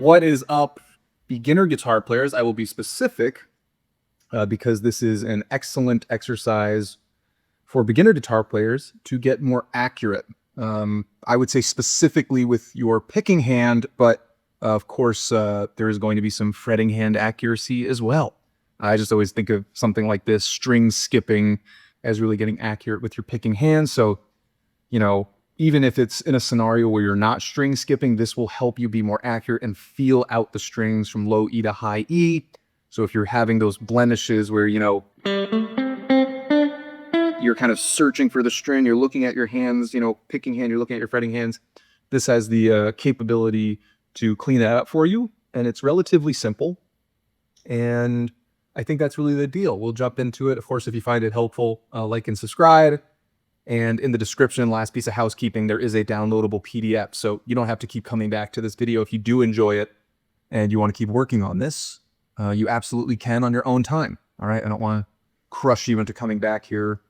What is up, beginner guitar players? I will be specific because this is an excellent exercise for beginner guitar players to get more accurate. I would say specifically with your picking hand, but of course there is going to be some fretting hand accuracy as well. I just always think of something like this, string skipping, as really getting accurate with your picking hand. So, you know, even if it's in a scenario where you're not string skipping, this will help you be more accurate and feel out the strings from low E to high E. So if you're having those blemishes where, you're kind of searching for the string, you're looking at your hands, picking hand, you're looking at your fretting hands, this has the capability to clean that up for you. And it's relatively simple. And I think that's really the deal. We'll jump into it. Of course, if you find it helpful, like and subscribe. And in the description, last piece of housekeeping, there is a downloadable PDF. So you don't have to keep coming back to this video. If you do enjoy it and you want to keep working on this, you absolutely can on your own time. All right. I don't want to crush you into coming back here,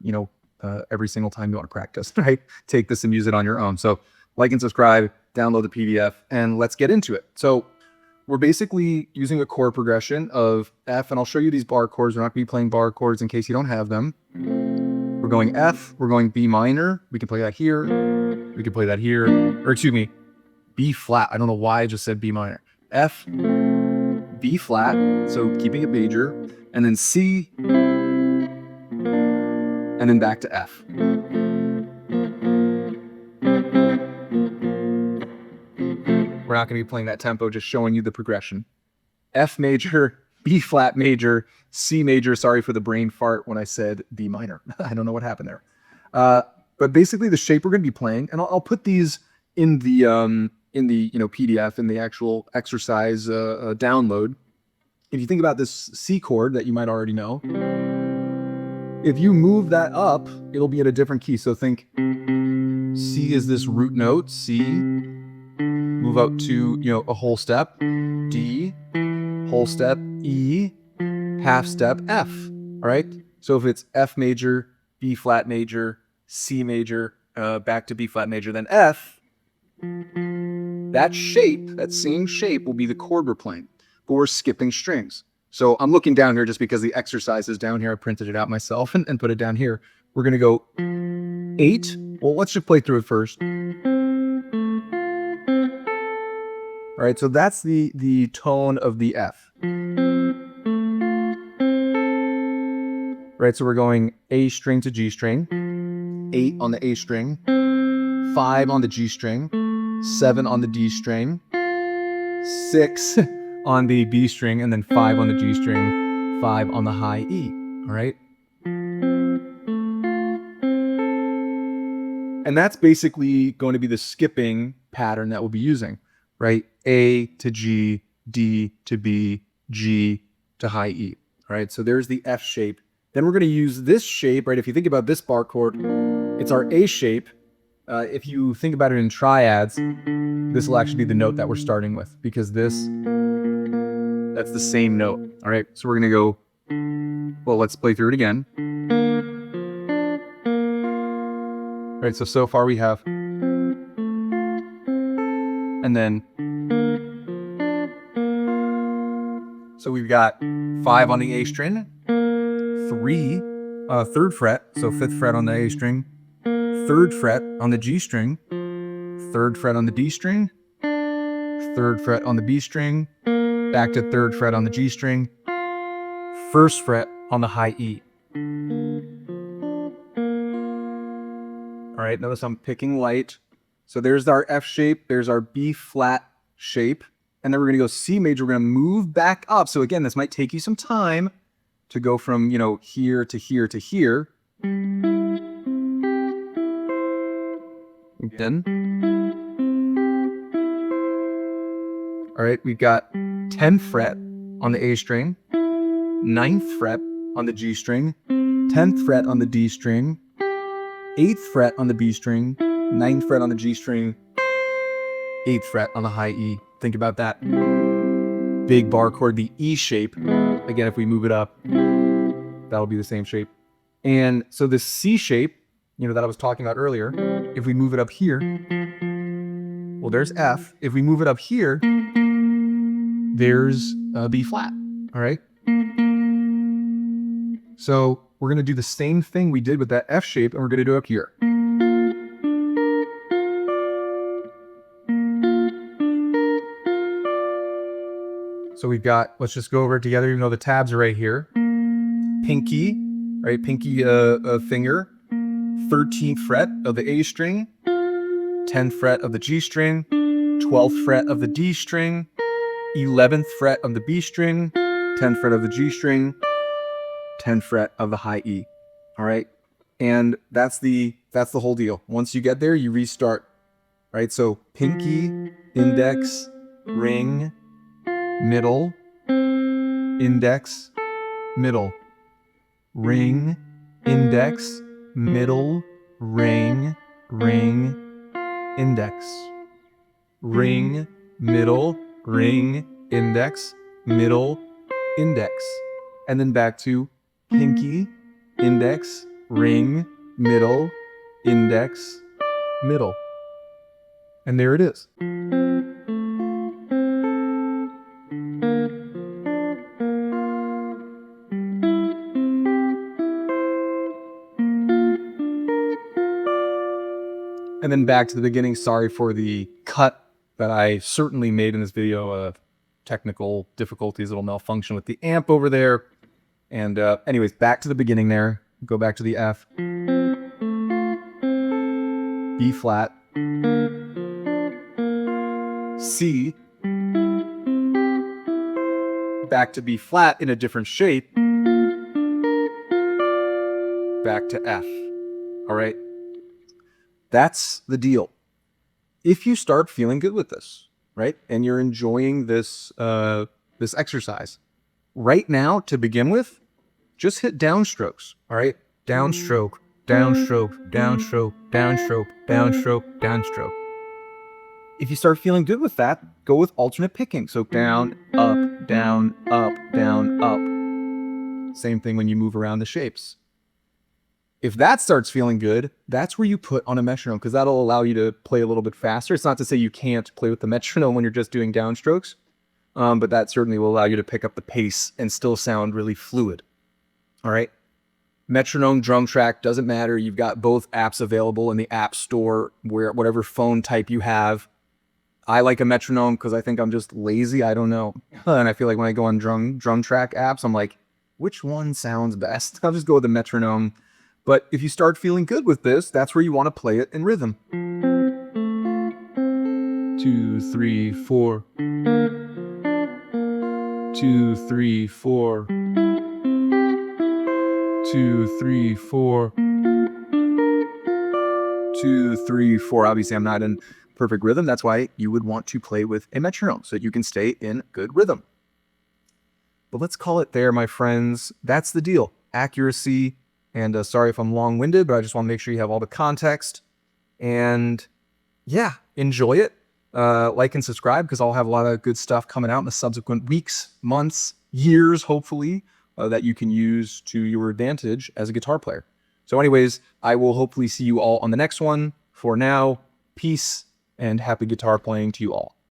every single time you want to practice, right? Take this and use it on your own. So like and subscribe, download the PDF, and let's get into it. So we're basically using a chord progression of F, and I'll show you these bar chords. We're not going to be playing bar chords in case you don't have them. We're going F, we're going B minor. We can play that here. We can play that here. Or excuse me, B flat. I don't know why I just said B minor. F, B flat, so keeping it major, and then C, and then back to F. We're not going to be playing that tempo, just showing you the progression. F major, B flat major, C major. Sorry for the brain fart when I said B minor. I don't know what happened there. But basically the shape we're going to be playing, and I'll put these in the PDF, in the actual exercise download. If you think about this C chord that you might already know, if you move that up, it'll be at a different key. So think C is this root note, C, move out to, a whole step, D, whole step, E, half step, F, all right? So if it's F major, B flat major, C major, back to B flat major, then F, that shape, that same shape will be the chord we're playing, but we're skipping strings. So I'm looking down here just because the exercise is down here. I printed it out myself and put it down here. We're gonna go 8. Well, let's just play through it first. All right, so that's the tone of the F. Right, so we're going A string to G string, 8 on the A string, 5 on the G string, 7 on the D string, 6 on the B string, and then 5 on the G string, 5 on the high E, all right? And that's basically going to be the skipping pattern that we'll be using, right? A to G, D to B, G to high E, all right? So there's the F shape. Then we're going to use this shape, right? If you think about this bar chord, it's our A shape. If you think about it in triads, this will actually be the note that we're starting with because that's the same note, all right? So we're going to go, well, let's play through it again. All right, so far we have, and then, so we've got 5 on the A string, 3, 3rd fret, so 5th fret on the A string, 3rd fret on the G string, 3rd fret on the D string, 3rd fret on the B string, back to 3rd fret on the G string, 1st fret on the high E. All right, notice I'm picking light. So there's our F shape, there's our B flat shape, and then we're gonna go C major, we're gonna move back up. So again, this might take you some time to go from, here to here to here. Then, all right, we've got 10th fret on the A string, 9th fret on the G string, 10th fret on the D string, 8th fret on the B string, 9th fret on the G string, 8th fret on the high E. Think about that big bar chord, the E shape. Again, if we move it up, that'll be the same shape. And so this C shape, that I was talking about earlier, if we move it up here, well, there's F. If we move it up here, there's a B flat. All right. So we're going to do the same thing we did with that F shape, and we're going to do it up here. So we've got, let's just go over it together, even though the tabs are right here. Pinky, right? Pinky finger, 13th fret of the A string, 10th fret of the G string, 12th fret of the D string, 11th fret of the B string, 10th fret of the G string, 10th fret of the high E. All right. And that's the whole deal. Once you get there, you restart. Right? So pinky, index, ring, middle, index, middle, ring, index, middle, ring, index, ring, middle, ring, index, middle, index. And then back to pinky, index, ring, middle, index, middle. And there it is. And then back to the beginning. Sorry for the cut that I certainly made in this video of technical difficulties, little malfunction with the amp over there. And anyways, back to the beginning there. Go back to the F. B flat. C. Back to B flat in a different shape. Back to F. All right. That's the deal. If you start feeling good with this, right, and you're enjoying this this exercise, right now to begin with, just hit downstrokes. All right, downstroke, downstroke, downstroke, downstroke, downstroke, downstroke. If you start feeling good with that, go with alternate picking. So down, up, down, up, down, up. Same thing when you move around the shapes. If that starts feeling good, that's where you put on a metronome, because that'll allow you to play a little bit faster. It's not to say you can't play with the metronome when you're just doing downstrokes, but that certainly will allow you to pick up the pace and still sound really fluid. All right. Metronome, drum track, doesn't matter. You've got both apps available in the App Store, where whatever phone type you have. I like a metronome because I think I'm just lazy. I don't know. And I feel like when I go on drum track apps, I'm like, which one sounds best? I'll just go with the metronome. But if you start feeling good with this, that's where you want to play it in rhythm. 2, 3, 4. 2, 3, 4. 2, 3, 4. 2, 3, 4. Obviously, I'm not in perfect rhythm. That's why you would want to play with a metronome so that you can stay in good rhythm. But let's call it there, my friends. That's the deal. Accuracy. And sorry if I'm long-winded, but I just want to make sure you have all the context. And yeah, enjoy it. Like and subscribe, because I'll have a lot of good stuff coming out in the subsequent weeks, months, years, hopefully, that you can use to your advantage as a guitar player. So anyways, I will hopefully see you all on the next one. For now, peace and happy guitar playing to you all.